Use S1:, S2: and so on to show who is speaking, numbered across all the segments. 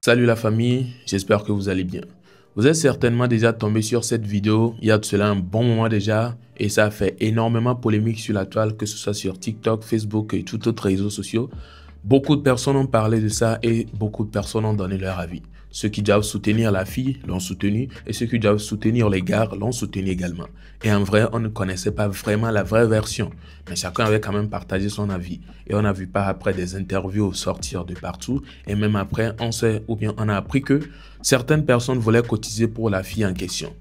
S1: Salut la famille, j'espère que vous allez bien. Vous êtes certainement déjà tombé sur cette vidéo il y a de cela un bon moment déjà et ça a fait énormément polémique sur la toile, que ce soit sur TikTok, Facebook et tout autre réseaux sociaux. Beaucoup de personnes ont parlé de ça et beaucoup de personnes ont donné leur avis. Ceux qui doivent soutenir la fille l'ont soutenu et ceux qui doivent soutenir les gars l'ont soutenu également. Et en vrai, on ne connaissait pas vraiment la vraie version, mais chacun avait quand même partagé son avis. Et on a vu par après des interviews sortir de partout et même après, on a appris que certaines personnes voulaient cotiser pour la fille en question.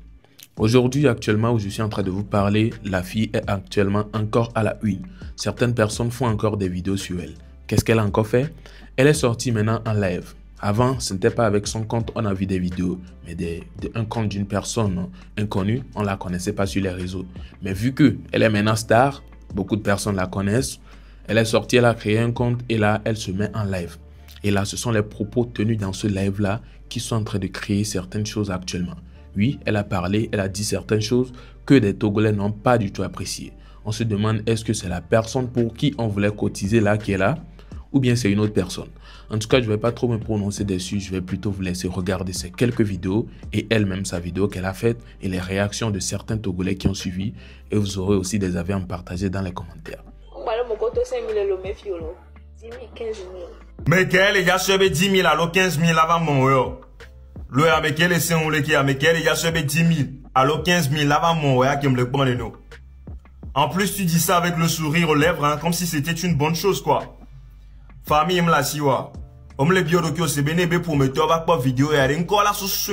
S1: Aujourd'hui, actuellement, où je suis en train de vous parler, la fille est actuellement encore à la une. Certaines personnes font encore des vidéos sur elle. Qu'est-ce qu'elle a encore fait? Elle est sortie maintenant en live. Avant, ce n'était pas avec son compte, on a vu des vidéos, mais un compte d'une personne inconnue, on ne la connaissait pas sur les réseaux. Mais vu qu'elle est maintenant star, beaucoup de personnes la connaissent, elle est sortie, elle a créé un compte et là, elle se met en live. Et là, ce sont les propos tenus dans ce live-là qui sont en train de créer certaines choses actuellement. Oui, elle a parlé, elle a dit certaines choses que des Togolais n'ont pas du tout appréciées. On se demande, est-ce que c'est la personne pour qui on voulait cotiser là qui est là? Ou bien c'est une autre personne. En tout cas, je ne vais pas trop me prononcer dessus. Je vais plutôt vous laisser regarder ces quelques vidéos et elle-même sa vidéo qu'elle a faite et les réactions de certains Togolais qui ont suivi. Et vous aurez aussi des avis à me partager dans les commentaires.
S2: Mais quel est le 10 000 alors 15 000 avant mon yo? Le avec quel est le qui a mais quel est le 10 000 alors 15 000 avant mon yo qui me le prend les noms. En plus, tu dis ça avec le sourire aux lèvres, hein, comme si c'était une bonne chose, quoi. Famille, me la siwa. Me le bio de se bénébe pour me toba pas vidéo et encore la sous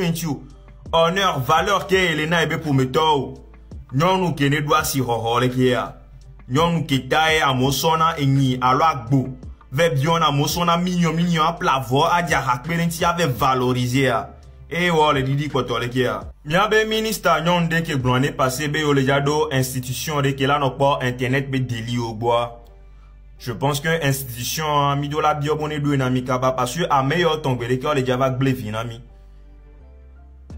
S2: honneur, valeur que Elena ebe pour me to. Nyonu ke ne doit si hoho le kia. Nyonu ke tae a mosona enyi alo agbo. Ve bion a mosona mignon a plavo a dia hakberenti ave valoriser a. E wo le didi koto le kia. Miabe ministre nyon de ke blone passé be yo le jado institution de ke la no pas internet be deli au bois. Je pense que l'institution mi do la bio bonne do na mi kaba parce que a meilleur tombe les cœurs les java glevi na mi.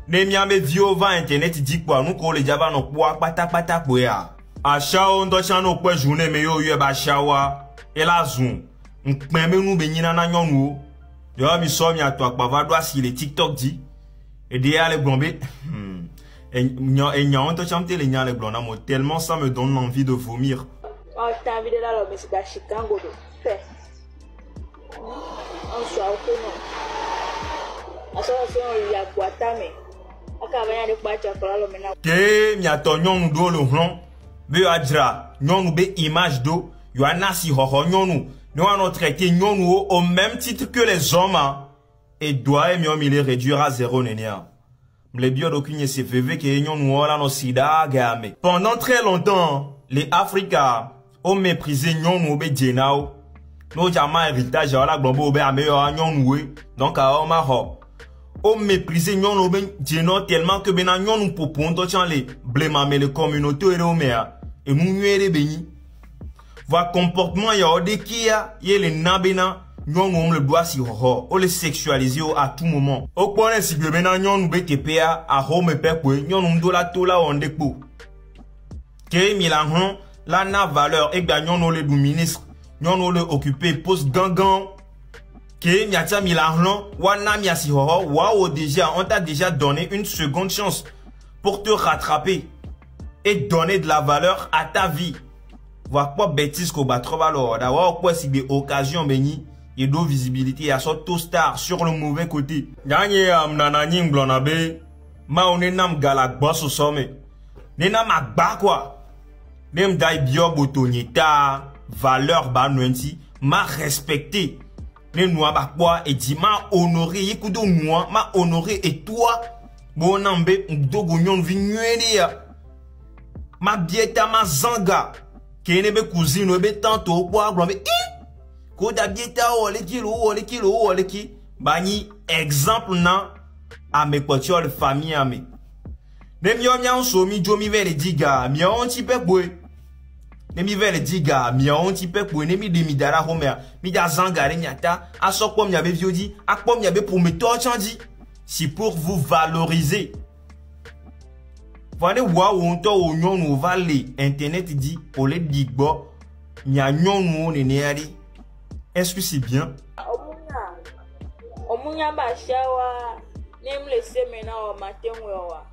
S2: Ne mi ame vio va internet dit quoi nous ko les java no kwa pata boya. A chao ndo chano kwa journée me yo ye ba chawa et la zoom. M'peme nous benyina na nyonu. Yo mi so mi ato akba do si les TikTok dit et derrière les blombe. Et nyan to chamte les nyan les blonda mo tellement ça me donne envie de vomir.
S3: Oh, t'as envie de la mais c'est pas Chicago de fait. On soit autonome. On soit on y a boîte mais. Akaba ya de boîte chocolat lo mena.
S2: Ke mi ato nyonu do lo hron. Be adra nyonu be image do. Yo anasi hoho nyonu. Nous allons traiter nyonu au même titre que les hommes. Et doit mi les réduire à zéro nenia. Les bio d'aucune CVV que nyonu la no sida game. Pendant très longtemps, les Africains ont méprisé nyonu be djenao. No jama héritage la glombo be ameyo nyonu donc a oma ho. Ont méprisé nyonu be djeno tellement que bena nyonu popon to chan les blâmer les communautés européennes et munyere beni. Voir comportement ya ode kia ye le nabena nyonu on le doit si ho o le sexualiser à tout moment. O pone si bena nyonu be tepea a ho me pekwe nyonu mdola tola onde po. Ke milan la na valeur et gagnons nous les ministres, nous les occupés poste gangan. Que miatia milan wana miasi ho waouh déjà on t'a déjà donné une seconde chance pour te rattraper et donner de la valeur à ta vie. Voir quoi bêtise qu'on bat trop valeur d'avoir quoi si des occasions béni et de visibilité à sorte star sur le mauvais côté. Gagné amnanani mblonabe ma on est nam galak boss au sommet. Nena magba quoi. Même dai bio botonyeta valeur banwenti m'a respecté. Même moi ba quoi et dit m'a honoré yekudo moi m'a honoré et toi bonambe ndogo nyon vignwelia. Ma bieta ma zanga kene be cousine be tanto quoi glombe ko da bieta o le ki bani exemple nan a me potiol famille a me. Même yo mia so mi jo mi vele diga mi on ti pe boy. Nemi vele diga mi on ti pe pour nemi demi dara homer mi da zangare nyata asokpo mi abe viodi akpo mi abe pour me torchandi si pour vous valoriser. Voilà wa on to o nyonu vale internet dit o le digbo nya nyonu ne neari. Est-ce que c'est bien?
S3: Munyamba shawa. Name le semena o matemwewa.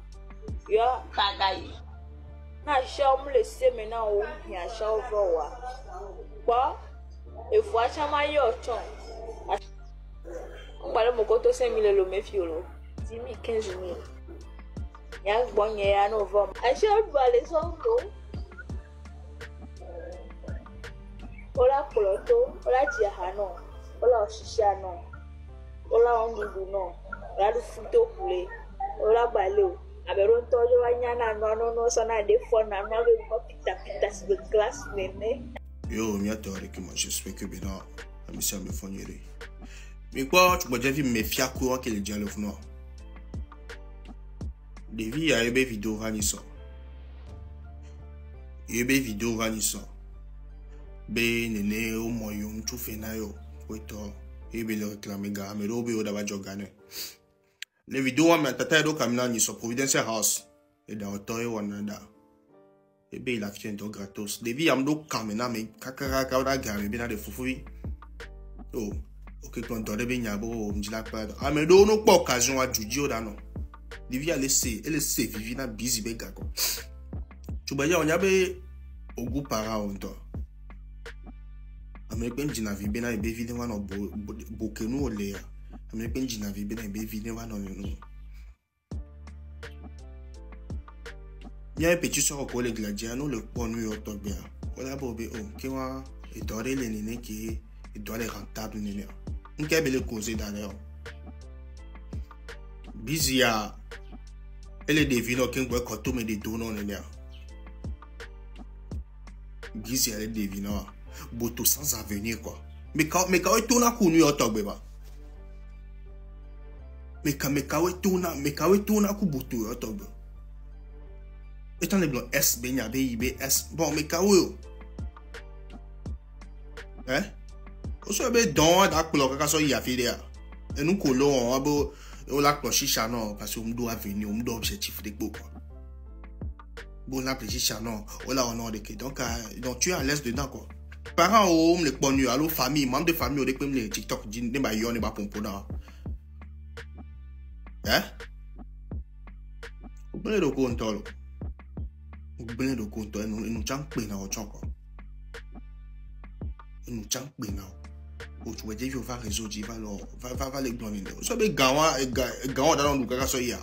S3: Yo kagayi. Na shaw le semena o ya shaw vowa. Kwa efuacha mayo chon. On parle mokoto 5 000 lo mefiolo. 10 000 15 000. Ya gbonye ya novembre. A shaw balé sonko. Ola poloto, ola diahano, ola oshishano, ola ongudu ola du futo kule, ola baleo. Aberon tojo wanyana no sana de fona no be ko pita sur de classe nene.
S4: Yo, mi attore que moi j'espère que bien la mission me fournira. Mais quoi, tu m'as déjà vu me fier courant que le dialogue non. Des vies à ebe vidéo vanissant. Ebe vidéo vanissant. Be nene o moyum tu fena yo weto ebe le réclamer ga mais robe o daba jogane les vidéos am tata do kamina ni so Providence House et dans auto e wanada ebe il a fait un gratos devi am do kamina me kakara ka da ga me na de fufuwi oh ok ton to de be nyabo mjila pa am do no po occasion a juji o da no devi a laisser vivi na busy be ga ko tu ba ya onyabe ogu para onto American jina vibe na ebe vide wana bokenu ole ya. American jina vibe na ebe vide wana no. Nya petit so ko le gladiano le ponu yo togbe. Ola bobe o ke wa e dore le nene ki e dore rentable nene. Nke be le cause d'ailleurs. Bizia ele devino ken gwe ko to me de dono nene. Bizia ele devino boto sans avenir quoi. Mais quand tu na kunu yo togbe ba. Mais quand tu na ku boto yo togbe. Étant les blancs S benya B S bon mais quand yo. Hein? O so be don da klo ka so ya fi dia. E nu ko lo on abo o la klo shisha no parce que on doit avenir, on doit objectif de quoi. Bon la shisha no, o la on de que donc tu es à l'aise dedans quoi. Parents au les bonnes allo famille membres de famille au dès les TikTok dit ne ba yo ne ba pompo na hein o bele do control o bele do control nous chang pe na o choko nous chang pe na o tu veux dire va réseau va les donner so be gawa da non ka so ya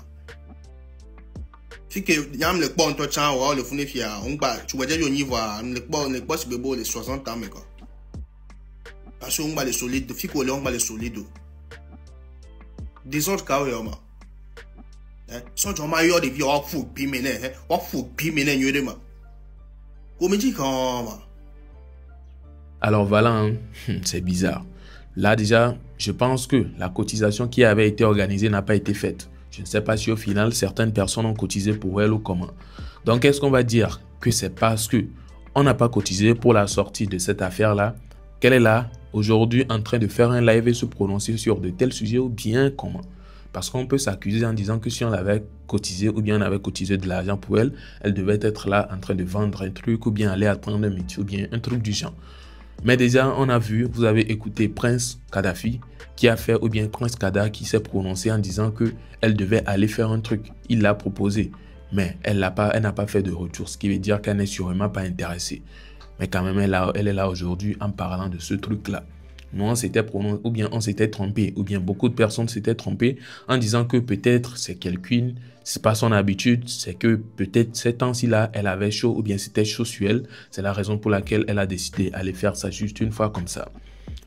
S4: que yam le bon to chan o le fune fia on ba tu vois déjà au niveau le bon c'est bebo les 60 ans mais quoi parce on ba les solides fi ko le on ba les solides des autres cas ma so jo ma yo de vi o fu bi me ne yo de ma ko me dit comment
S1: Alors voilà, hein, c'est bizarre. Là déjà, je pense que la cotisation qui avait été organisée n'a pas été faite. Je ne sais pas si au final, certaines personnes ont cotisé pour elle ou comment. Donc, est-ce qu'on va dire que c'est parce qu'on n'a pas cotisé pour la sortie de cette affaire-là qu'elle est là, aujourd'hui, en train de faire un live et se prononcer sur de tels sujets ou bien comment? Parce qu'on peut s'accuser en disant que si on avait cotisé ou bien on avait cotisé de l'argent pour elle, elle devait être là en train de vendre un truc ou bien aller apprendre un métier ou bien un truc du genre. Mais déjà, on a vu, vous avez écouté Prince Kadhafi qui a fait, ou bien Prince Kada qui s'est prononcé en disant que elle devait aller faire un truc. Il l'a proposé, mais elle n'a pas fait de retour, ce qui veut dire qu'elle n'est sûrement pas intéressée. Mais quand même, elle est là aujourd'hui en parlant de ce truc-là. Nous, on s'était prononcé, ou bien on s'était trompé, ou bien beaucoup de personnes s'étaient trompées en disant que peut-être c'est quelqu'un, c'est pas son habitude, c'est que peut-être ces temps-ci-là, elle avait chaud, ou bien c'était chaud sur elle. C'est la raison pour laquelle elle a décidé d'aller faire ça juste une fois comme ça.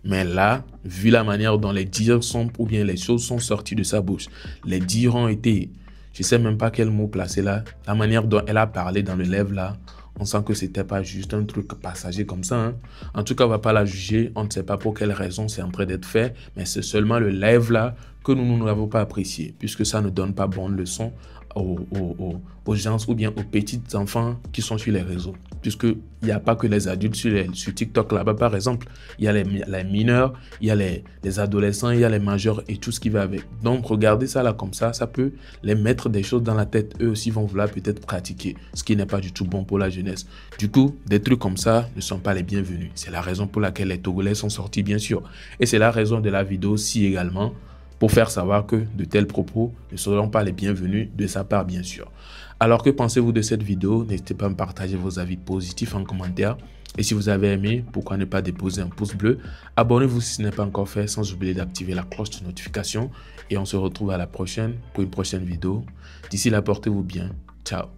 S1: Mais là, vu la manière dont les dires sont, ou bien les choses sont sorties de sa bouche, les dires ont été, je sais même pas quel mot placer là, la manière dont elle a parlé dans le live là, on sent que c'était pas juste un truc passager comme ça. Hein. En tout cas, on va pas la juger. On ne sait pas pour quelle raison c'est en train d'être fait. Mais c'est seulement le live là que nous n'avons pas apprécié. Puisque ça ne donne pas bonne leçon aux gens ou bien aux petits enfants qui sont sur les réseaux. Puisqu'il n'y a pas que les adultes sur TikTok là-bas par exemple. Il y a les mineurs, il y a les adolescents, il y a les majeurs et tout ce qui va avec. Donc regardez ça là comme ça peut les mettre des choses dans la tête. Eux aussi vont vouloir peut-être pratiquer. Ce qui n'est pas du tout bon pour la jeunesse. Du coup, des trucs comme ça ne sont pas les bienvenus. C'est la raison pour laquelle les Togolais sont sortis bien sûr. Et c'est la raison de la vidéo aussi également. pour faire savoir que de tels propos ne seront pas les bienvenus de sa part, bien sûr. Alors, que pensez-vous de cette vidéo? N'hésitez pas à me partager vos avis positifs en commentaire. Et si vous avez aimé, pourquoi ne pas déposer un pouce bleu? Abonnez-vous si ce n'est pas encore fait, sans oublier d'activer la cloche de notification. Et on se retrouve à la prochaine pour une prochaine vidéo. D'ici là, portez-vous bien. Ciao.